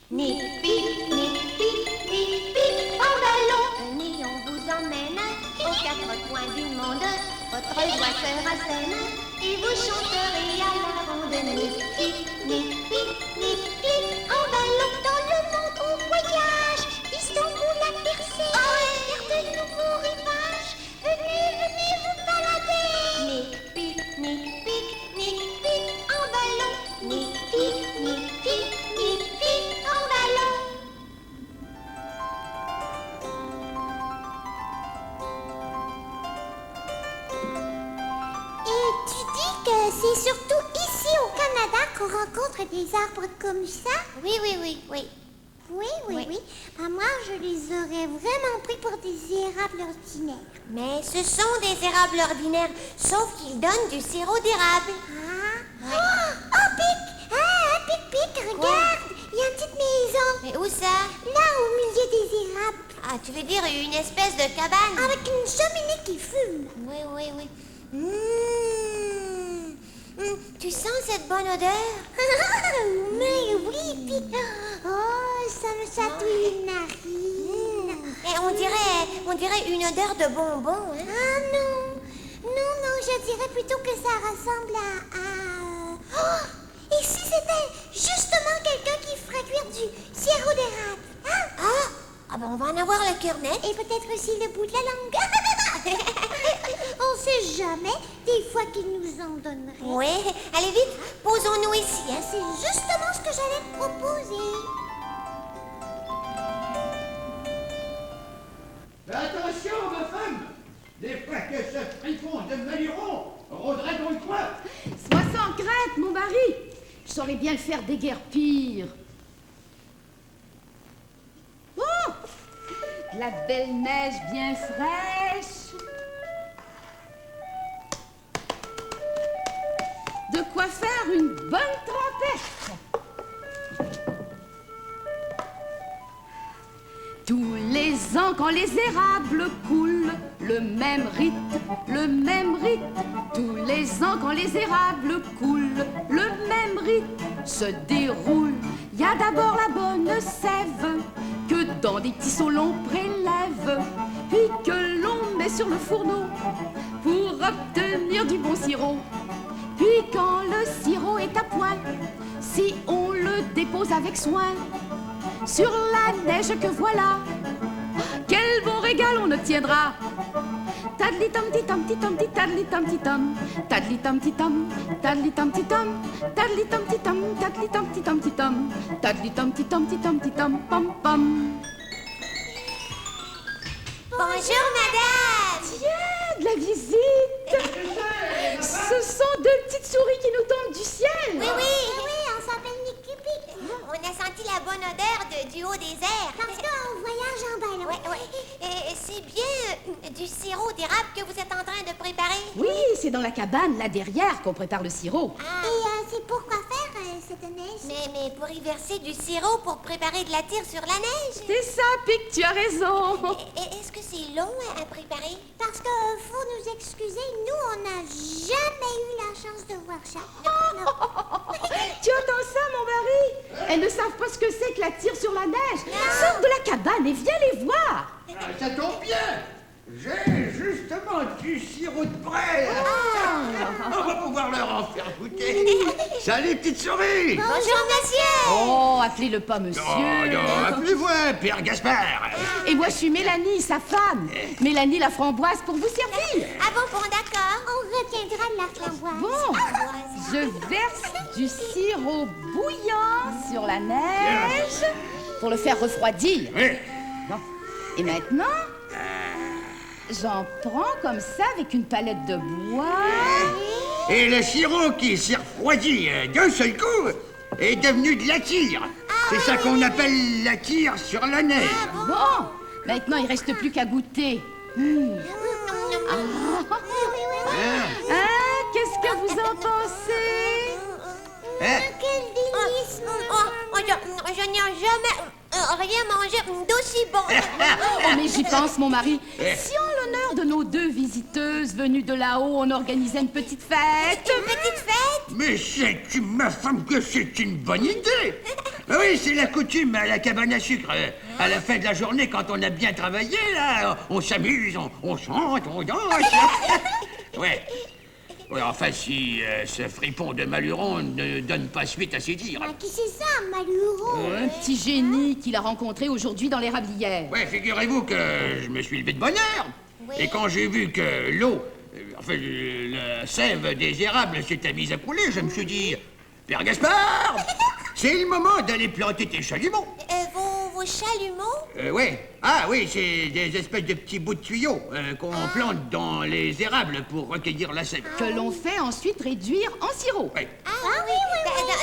Nipi, nipi, nipi, en ballon. Venez, on vous emmène aux quatre coins du monde. Votre voix sera saine et vous chanterez à la ronde. Nipi, nipi, nipi, en ballon. Dans le monde on voyage, Istanbul à Percé, vers de nouveaux rivages. Venez, venez vous balader. Nipi, nipi, nipi, en ballon. Nipi, nipi, nipi, en ballon. Et tu dis que c'est surtout ici au Canada qu'on rencontre des arbres comme ça? Oui, oui, oui, oui. Oui. Ben, moi, je les aurais vraiment pris pour des érables ordinaires. Mais ce sont des érables ordinaires, sauf qu'ils donnent du sirop d'érable. Ah! Ouais. Oh, Pic! Ah, Pic, regarde! Il y a une petite maison. Mais où ça? Là, au milieu des érables. Ah, tu veux dire une espèce de cabane? Avec une cheminée qui fume. Oui, oui, oui. Tu sens cette bonne odeur? Mais oui, Pic! Oh, ça me chatouille les narines. Et on dirait une odeur de bonbon, hein? Ah non, je dirais plutôt que ça ressemble à... Oh, et si c'était justement quelqu'un qui ferait cuire du sirop d'érable? Ah ben on va en avoir le cœur net. Et peut-être aussi le bout de la langue. On sait jamais, des fois qu'ils nous en donneraient. Oui, allez vite, posons-nous ici, hein? C'est justement ce que j'allais te proposer. Attention, ma femme! Des fois que ce fripon de Maluron rôderait dans le coin! Sois sans crainte, mon mari. Je saurais bien le faire déguerpir. Oh! De la belle neige bien fraîche. De quoi faire une bonne trempette. Tous les ans, quand les érables coulent, le même rite. Tous les ans, quand les érables coulent, le même rite se déroule. Il y a d'abord la bonne sève que dans des petits seaux l'on prélève, puis que l'on met sur le fourneau pour obtenir du bon sirop. Puis quand le sirop est à point, si on le dépose avec soin sur la neige que voilà, quel bon régal on obtiendra. Tadli tam ti tam ti tam ti tadli tam ti tam, tadli tam ti tam, tadli tam ti tam, tadli tam ti tam, tadli tam ti tam ti tam, tadli tam ti tam ti tam ti tam pam pam. Bonjour, madame! Tiens, de la visite. Ce sont deux petites souris qui nous tombent du ciel. Oui, oui, Oui, on s'appelle Nicky Pic. on a senti la bonne odeur du haut des airs. Parce qu'on voyage en ballon. Ouais, ouais. Et c'est bien du sirop d'érable que vous êtes en train de préparer? Oui, c'est dans la cabane, là derrière, qu'on prépare le sirop. Ah, Et c'est pour quoi faire cette neige? mais pour y verser du sirop pour préparer de la tire sur la neige? C'est ça, Pic, tu as raison. Et est-ce que c'est long à préparer? Parce que faut nous excuser, nous on n'a jamais eu la chance de voir ça. Non. Tu entends ça, mon mari? Elles ne savent pas ce que c'est que la tire sur la neige. Sors de la cabane et viens les voir. Ah, ça tombe bien! J'ai justement du sirop de près! On va pouvoir leur en faire goûter! Salut, petite souris! Bonjour, monsieur! Oh, appelez-le pas monsieur. Non, appelez-moi Père Gaspard! Et moi, je suis Mélanie, sa femme. Mélanie la framboise pour vous servir. Ah bon, d'accord. On retiendra de la framboise. Bon, je verse du sirop bouillant sur la neige pour le faire refroidir. Oui. Bon. Et maintenant, j'en prends comme ça avec une palette de bois. Et le sirop qui s'est refroidi d'un seul coup est devenu de la tire. C'est ça qu'on appelle la tire sur la neige. Bon, maintenant, il reste plus qu'à goûter. Hein, qu'est-ce que vous en pensez? Hein? Quel délice! Je n'ai jamais rien mangé d'aussi bon. Oh, mais j'y pense, mon mari. Si en l'honneur de nos deux visiteuses venues de là-haut, on organisait une petite fête. Une petite fête? Mais c'est ma femme que c'est une bonne idée. Ah oui, c'est la coutume à la cabane à sucre. À la fin de la journée, quand on a bien travaillé, là, on s'amuse, on chante, on danse. Ouais. Ouais, enfin, si ce fripon de Maluron ne donne pas suite à ses dires. Ah, qui c'est ça, Maluron? Un petit génie qu'il a rencontré aujourd'hui dans l'érablière. Ouais, figurez-vous que je me suis levé de bonne heure. Oui. Et quand j'ai vu que l'eau, enfin, la sève des érables s'était mise à couler, je me suis dit, Père Gaspard, c'est le moment d'aller planter tes chalumeaux. Vos chalumeaux? Ouais. Ah oui, c'est des espèces de petits bouts de tuyaux qu'on plante dans les érables pour recueillir la sève. Que l'on fait ensuite réduire en sirop. Ouais. Ah oui.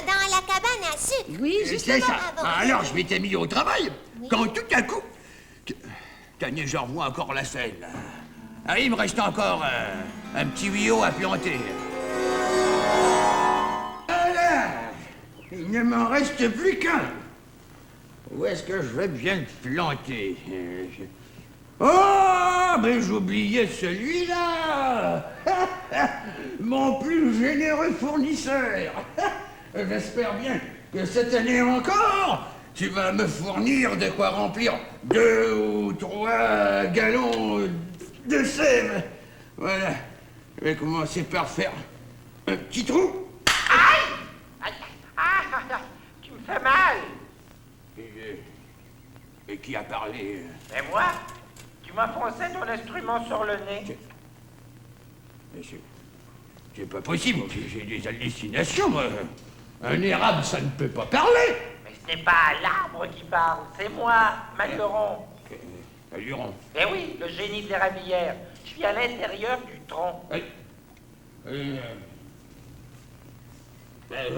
Dans la cabane à sucre. Oui, C'est justement. ça. Ah bon. Alors je m'étais mis au travail, quand tout à coup... Tenez, je revois encore la scène. Ah, il me reste encore un petit tuyau à planter. Voilà. Il ne m'en reste plus qu'un. Où est-ce que je vais bien le planter? Oh, mais j'oubliais celui-là. Mon plus généreux fournisseur. J'espère bien que cette année encore, tu vas me fournir de quoi remplir 2 ou 3 gallons de sève. Voilà. Je vais commencer par faire un petit trou. Aïe! Ah, tu me fais mal! Et qui a parlé? Et moi? Tu m'as foncé ton instrument sur le nez. Mais c'est pas possible, j'ai des hallucinations, moi. Un érable, ça ne peut pas parler. Mais ce n'est pas l'arbre qui parle, c'est moi, Maluron. Maluron. Eh oui, le génie de l'érablière. Je suis à l'intérieur du tronc. Je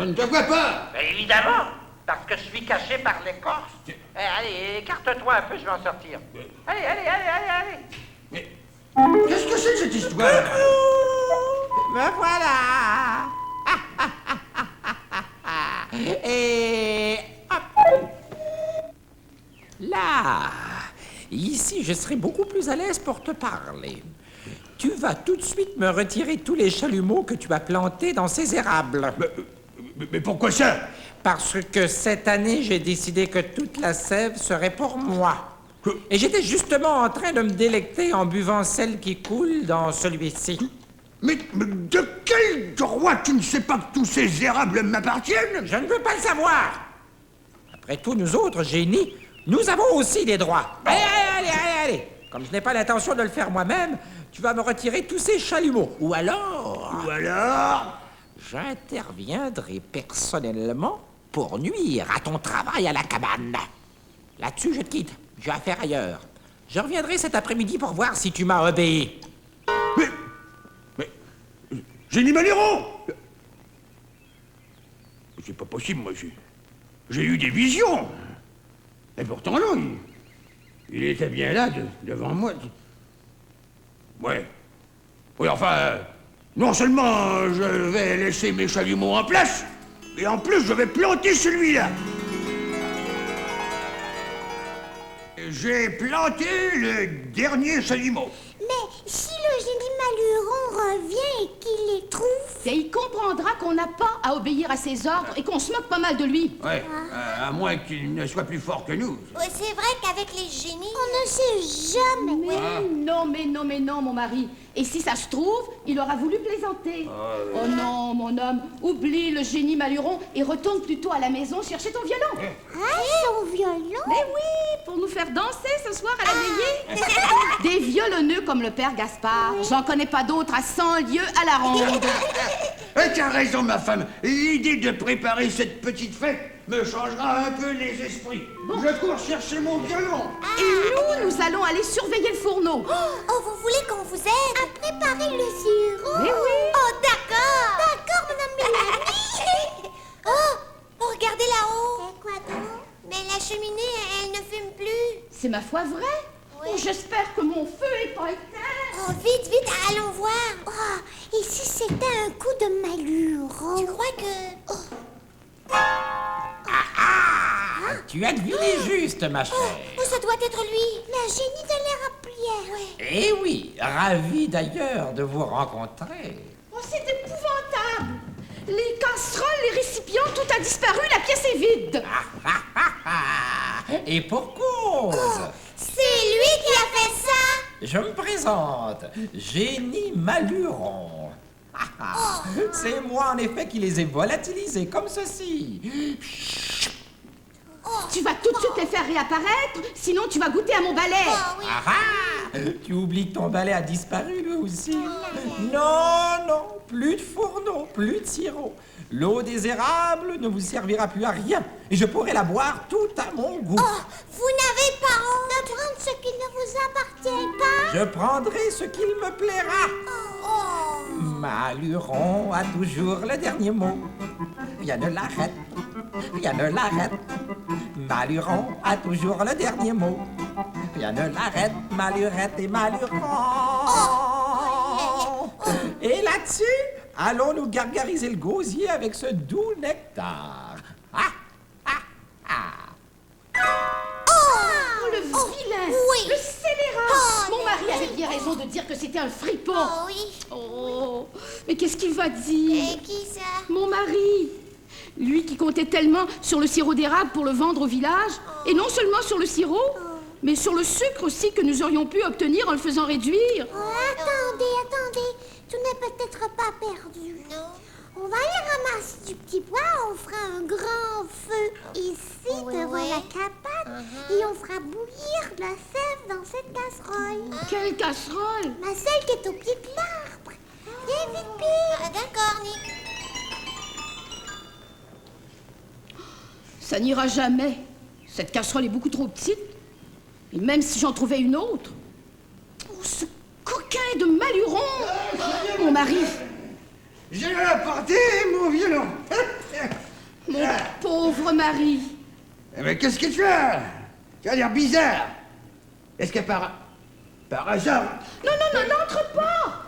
ne te vois pas. Mais évidemment, parce que je suis caché par l'écorce. Allez, écarte-toi un peu, je vais en sortir. Allez. Mais qu'est-ce que c'est que cette histoire? Me voilà. Et hop. Là, ici, je serai beaucoup plus à l'aise pour te parler. Tu vas tout de suite me retirer tous les chalumeaux que tu as plantés dans ces érables. Mais pourquoi ça? Parce que cette année, j'ai décidé que toute la sève serait pour moi. Et j'étais justement en train de me délecter en buvant celle qui coule dans celui-ci. Mais de quel droit tu ne sais pas que tous ces érables m'appartiennent? Je ne veux pas le savoir. Après tout, nous autres, génies, nous avons aussi des droits. Allez. Comme je n'ai pas l'intention de le faire moi-même, tu vas me retirer tous ces chalumeaux. Ou alors, j'interviendrai personnellement pour nuire à ton travail à la cabane. Là-dessus, je te quitte. J'ai affaire ailleurs. Je reviendrai cet après-midi pour voir si tu m'as obéi. Mais Génie Maluron! C'est pas possible, moi, j'ai eu des visions. Et pourtant, non, il était bien là, devant moi. Ouais. Oui, enfin, non seulement je vais laisser mes chalumeaux en place, et en plus, je vais planter celui-là. J'ai planté le dernier chalumeau. Mais si le génie Maluron revient et qu'il les trouve... Et il comprendra qu'on n'a pas à obéir à ses ordres et qu'on se moque pas mal de lui. Ouais, à moins qu'il ne soit plus fort que nous. Ouais, c'est vrai qu'avec les génies... On ne sait jamais. Mais non, mon mari. Et si ça se trouve, il aura voulu plaisanter. Oh non, mon homme, oublie le génie Maluron et retourne plutôt à la maison chercher ton violon. Ah, son violon? Mais oui, pour nous faire danser ce soir à la veillée. Des violonneux comme le père Gaspard. J'en connais pas d'autres à 100 lieues à la ronde. Tu as raison, ma femme. L'idée de préparer cette petite fête me changera un peu les esprits. Je cours chercher mon violon. Et nous allons aller surveiller le fourneau. Oh, vous voulez qu'on vous aide à préparer le sirop? Mais oui. Oh, d'accord. D'accord, madame Mélanie. Oh, regardez là-haut. Quoi donc? Mais la cheminée, elle ne fume plus. C'est ma foi vrai. Oui. Oh, j'espère que mon feu est pas éteint. Oh, vite, allons voir. Oh, et si c'était un coup de Maluron? Tu crois que... Tu as deviné juste, ma chère. Oh, ça doit être lui. Le génie de l'érablière. Ouais. Eh oui, ravi d'ailleurs de vous rencontrer. Oh, c'est épouvantable. Les casseroles, les récipients, tout a disparu, la pièce est vide. Et pour cause. C'est lui qui a fait ça. Je me présente, Génie Maluron. C'est moi en effet qui les ai volatilisés comme ceci. Tu vas tout de suite les faire réapparaître, sinon tu vas goûter à mon balai. Oh oui. Tu oublies que ton balai a disparu lui aussi. Non, non, plus de fourneau, plus de sirop. L'eau des érables ne vous servira plus à rien et je pourrai la boire tout à mon goût. Oh, vous n'avez pas honte de prendre ce qui ne vous appartient pas? Je prendrai ce qu'il me plaira. Oh. Maluron a toujours le dernier mot. Rien ne l'arrête, rien ne l'arrête. Maluron a toujours le dernier mot. Rien ne l'arrête, Malurette et Maluron. Et là-dessus, allons nous gargariser le gosier avec ce doux nectar. Oh, le vilain! oui. Le scélérat! Oh, Mon le mari avait bien raison de dire que c'était un fripon. Oh oui. Oh, mais qu'est-ce qu'il va dire? Et qui ça? Mon mari! Lui qui comptait tellement sur le sirop d'érable pour le vendre au village, et non seulement sur le sirop, mais sur le sucre aussi que nous aurions pu obtenir en le faisant réduire. Oh, attendez. Tout n'est peut-être pas perdu. Non. On va aller ramasser du petit bois, on fera un grand feu ici devant la cabane et on fera bouillir de la sève dans cette casserole. Quelle casserole! Celle qui est au pied de l'arbre. Viens vite, Pire. D'accord, Nick. Ça n'ira jamais. Cette casserole est beaucoup trop petite. Et même si j'en trouvais une autre... Oh, ce coquin de Maluron! Mon mari! J'ai apporté mon violon. Mon pauvre mari! Mais qu'est-ce que tu as? Tu as l'air bizarre. Est-ce que par hasard... Non, n'entre pas!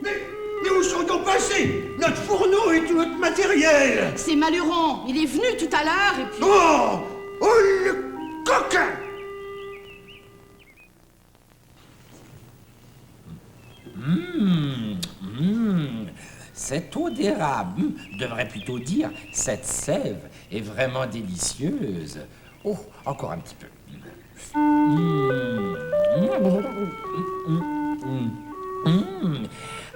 Mais où sont donc passés notre fourneau et tout notre matériel? C'est Maluron. Il est venu tout à l'heure et puis... Oh, le coquin! Cette eau d'érable, devrait plutôt dire cette sève, est vraiment délicieuse. Oh, encore un petit peu.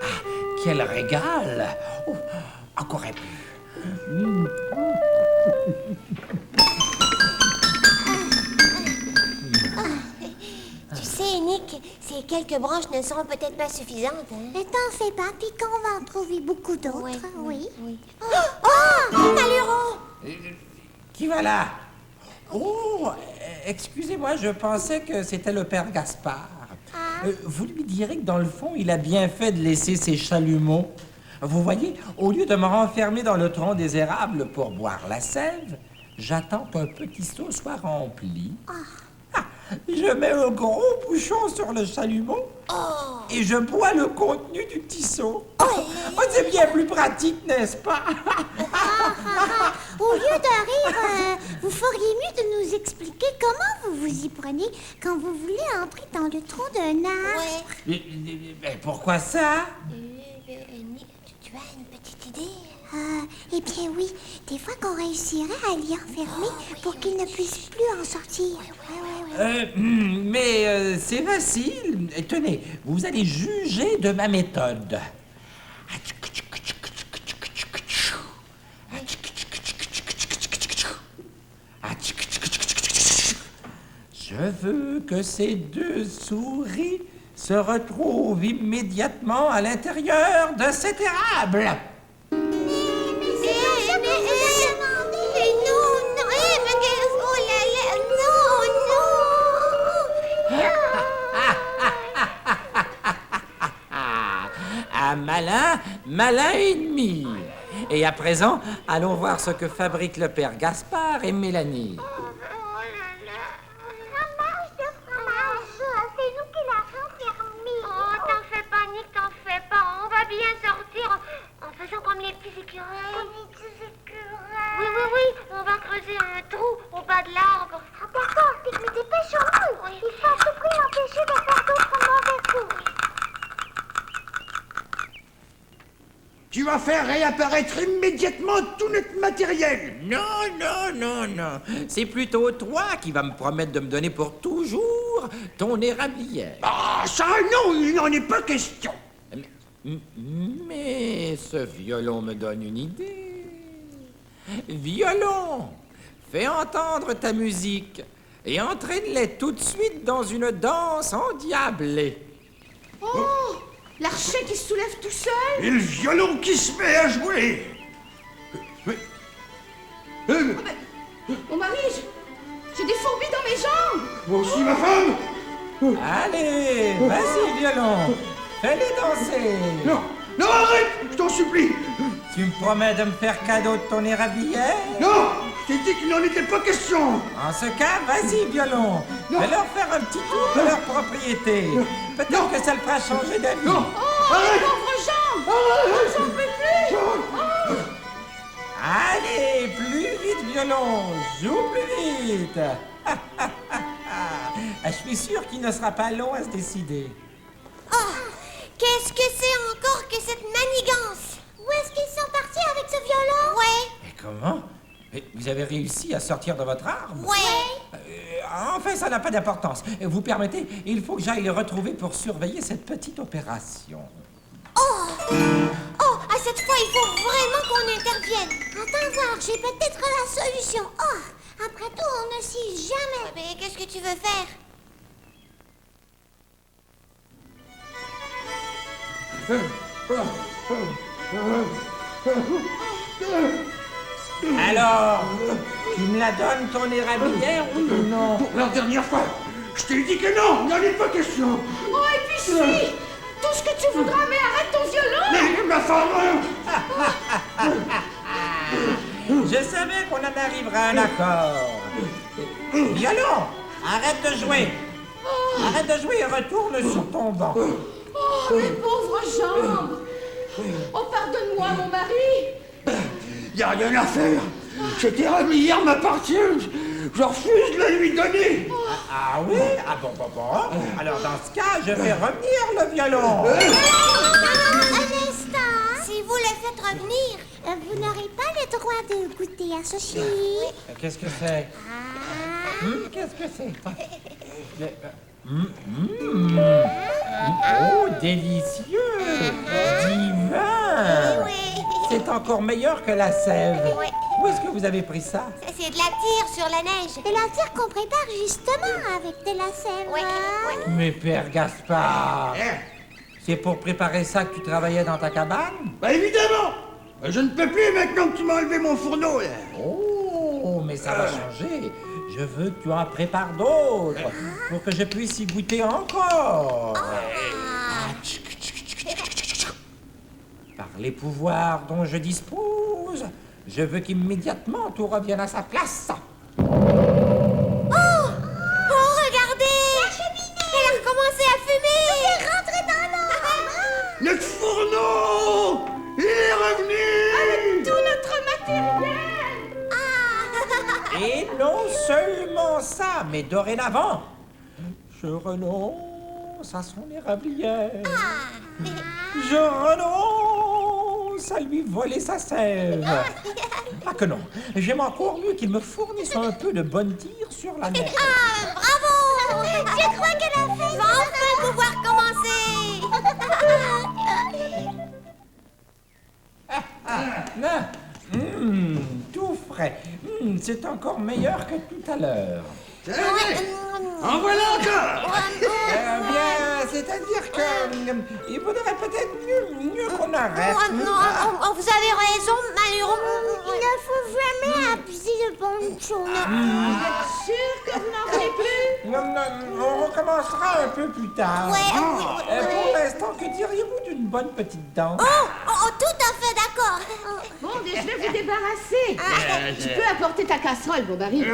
Ah, quel régal! Oh, encore un peu. Tu sais, Nick, ces quelques branches ne seront peut-être pas suffisantes. Mais t'en fais pas, puis qu'on va en trouver beaucoup d'autres. Oui. Oh, Maluron! Qui va là? Oh, excusez-moi, je pensais que c'était le père Gaspard. Vous lui direz que dans le fond, il a bien fait de laisser ses chalumeaux. Vous voyez, au lieu de me renfermer dans le tronc des érables pour boire la sève, j'attends qu'un petit seau soit rempli. Je mets un gros bouchon sur le chalumeau et je bois le contenu du petit seau. C'est bien plus pratique, n'est-ce pas? Au lieu de rire, vous feriez mieux de nous expliquer comment vous vous y prenez quand vous voulez entrer dans le tronc d'un arbre. Mais pourquoi ça? Tu as une petite idée? Eh bien oui, des fois qu'on réussirait à l'y enfermer pour qu'il ne puisse plus en sortir. Mais c'est facile. Tenez, vous allez juger de ma méthode. Je veux que ces deux souris se retrouvent immédiatement à l'intérieur de cet érable. Un malin ennemi. Et à présent, allons voir ce que fabrique le père Gaspard et Mélanie. C'est nous qui l'avons fermé. Oh, t'en fais pas, Nick, t'en fais pas. On va bien sortir en faisant comme les petits écureuils. Comme les petits écureuils. Oui. On va creuser un trou au bas de l'arbre. Ah, d'accord, Nick, mais dépêchons-nous. Il faut à tout prix empêcher de faire d'autres mauvais coups. Tu vas faire réapparaître immédiatement tout notre matériel. Non. C'est plutôt toi qui vas me promettre de me donner pour toujours ton érablière. Ah, ça, non, il n'en est pas question. Mais ce violon me donne une idée. Violon, fais entendre ta musique et entraîne-les tout de suite dans une danse endiablée. Oh, l'archet qui se soulève tout seul. Et le violon qui se met à jouer. Mon mari, j'ai des fourbis dans mes jambes. Moi aussi, ma femme. Allez, vas-y, violon, fais-les danser. Non, arrête, je t'en supplie. Tu me promets de me faire cadeau de ton érablière? Non, je t'ai dit qu'il n'en était pas question. En ce cas, vas-y, violon. Fais-leur faire un petit tour de leur propriété. Peut-être que ça le fera changer d'avis. Non, Oh, arrête. mes pauvres jambes. Arrête. J'en peux plus. Allez, plus vite, violon. Joue plus vite. Je suis sûr qu'il ne sera pas long à se décider. Oh, qu'est-ce que c'est encore que cette manigance? Où est-ce qu'ils sont partis avec ce violon? Ouais. Mais comment? Mais vous avez réussi à sortir de votre arme? Ouais. Enfin, ça n'a pas d'importance. Vous permettez, il faut que j'aille les retrouver pour surveiller cette petite opération. Oh, à cette fois, il faut vraiment qu'on intervienne. Attends voir, j'ai peut-être la solution. Oh, après tout, on ne sait jamais. Mais qu'est-ce que tu veux faire? Alors, tu me la donnes ton érablière, oui ou non? Pour la dernière fois, je t'ai dit que non, il n'en est pas question. Oh, et puis si. Tout ce que tu voudras, mais arrête ton violon. Mais ma femme. Je savais qu'on en arriverait à un accord. Violon, arrête de jouer. Arrête de jouer et retourne sur ton banc. Oh, mes pauvres jambes. Oh, pardonne-moi, mon mari. Il n'y a rien à faire. Cette érablière m'appartient. Je refuse de la lui donner. Ah oui? Ah bon. Alors dans ce cas, je vais revenir le violon. Un instant. Si vous le faites revenir, vous n'aurez pas le droit de goûter à ce chien. Qu'est-ce que c'est? Qu'est-ce que c'est? Oh, délicieux! Divin! Oui. C'est encore meilleur que la sève. Oui. Où est-ce que vous avez pris ça? C'est de la tire sur la neige. De la tire qu'on prépare justement avec de la sève. Ouais. Mais Père Gaspard, c'est pour préparer ça que tu travaillais dans ta cabane? Bah évidemment. Je ne peux plus maintenant que tu m'as enlevé mon fourneau. Oh, mais ça va changer. Je veux que tu en prépares d'autres pour que je puisse y goûter encore. Par les pouvoirs dont je dispose, je veux qu'immédiatement tout revienne à sa place. Oh, regardez! La cheminée! Elle a recommencé à fumer! Elle est rentrée dans l'eau! Notre fourneau, il est revenu. Tout notre matériel. Et non seulement ça, mais dorénavant, je renonce à son érablière. Je renonce à lui voler sa sève. Ah que non, j'aime encore mieux qu'il me fournisse un peu de bonne tire sur la neige. Bravo! Je crois qu'elle a fait! Va enfin pouvoir commencer! Tout frais. C'est encore meilleur que tout à l'heure. En voilà encore. Bien, c'est-à-dire que il vaudrait peut-être mieux qu'on arrête. Vous avez raison, malheureux. Il ne faut jamais abuser de bonnes choses. Sûr que vous n'en voulez plus. On recommencera un peu plus tard. Pour l'instant, que diriez-vous d'une bonne petite danse? Tout à fait d'accord. Bon, mais je vais vous débarrasser. Tu peux apporter ta casserole, mon mari.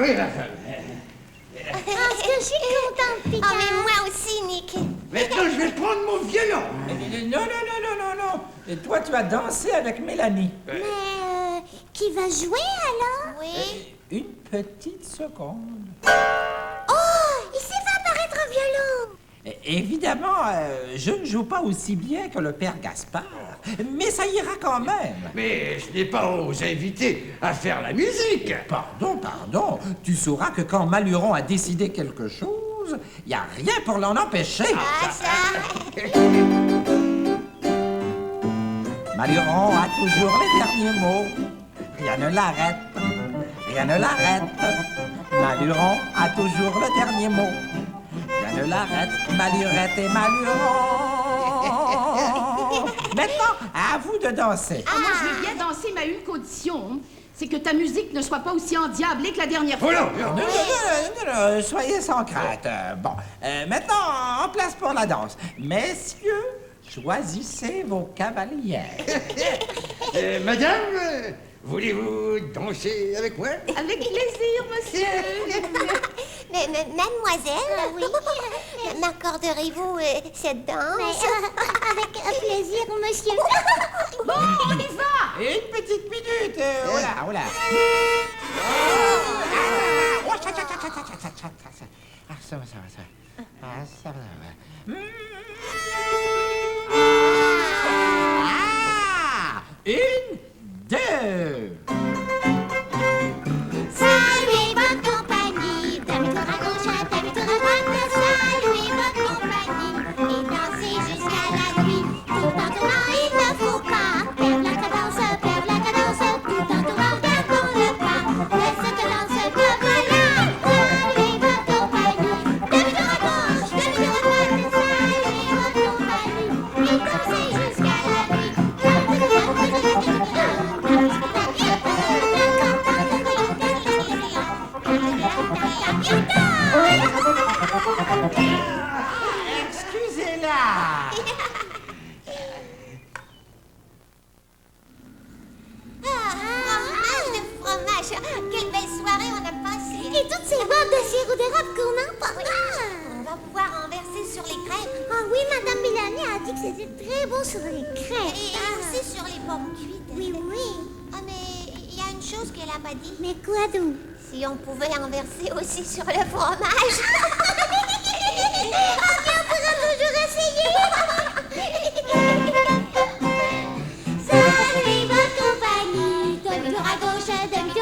Parce que je suis contente, Pika. Mais moi aussi, Nick. Maintenant, je vais prendre mon violon. Non. Et toi, tu as dansé avec Mélanie. Mais qui va jouer alors? Oui. Une petite seconde. Oh, ici va apparaître un violon. Évidemment, je ne joue pas aussi bien que le père Gaspard, mais ça ira quand même. Mais je n'ai pas aux invités à faire la musique. Pardon. Tu sauras que quand Maluron a décidé quelque chose, il n'y a rien pour l'en empêcher. Maluron a toujours les derniers mots. Rien ne l'arrête. Maluron a toujours le dernier mot. Rien ne l'arrête. Malurette et Maluron. Maintenant, à vous de danser. Moi, je veux bien danser, mais à une condition. C'est que ta musique ne soit pas aussi endiablée que la dernière Oh fois. non, Non, soyez sans crainte. Maintenant, en place pour la danse. Messieurs, choisissez vos cavalières. Madame, voulez-vous danser avec moi? Avec plaisir, monsieur. Mademoiselle, oui. M'accorderez-vous cette danse? Avec plaisir, monsieur. Bon, on y va. Une petite minute. Oh là. Ça va. Une, deux. Saluez votre compagnie, dame tour à gauche, dame tour à droite. Saluez votre compagnie et dansez jusqu'à la nuit. Tout en tournant, il ne faut pas perdre la cadence, tout en tournant, gardons le pas de cette danse que voilà. Saluez votre compagnie, dame tour à gauche, dame tour à droite. Saluez votre compagnie et dansez jusqu'à la nuit. Excusez-la. Fromage. Quelle belle soirée on a passée. Et toutes ces bottes de sirop d'érable qu'on emporte. On va pouvoir renverser sur les crêpes. Ah oui, Madame Mélanie a dit que c'était très beau sur les crêpes. Et aussi sur les pommes cuites. Oui. Ah, mais il y a une chose qu'elle a pas dit. Mais quoi donc? Si on pouvait en verser aussi sur le fromage. On pourra toujours essayer. Saluez votre compagnie, demi-tour à gauche, demi-tour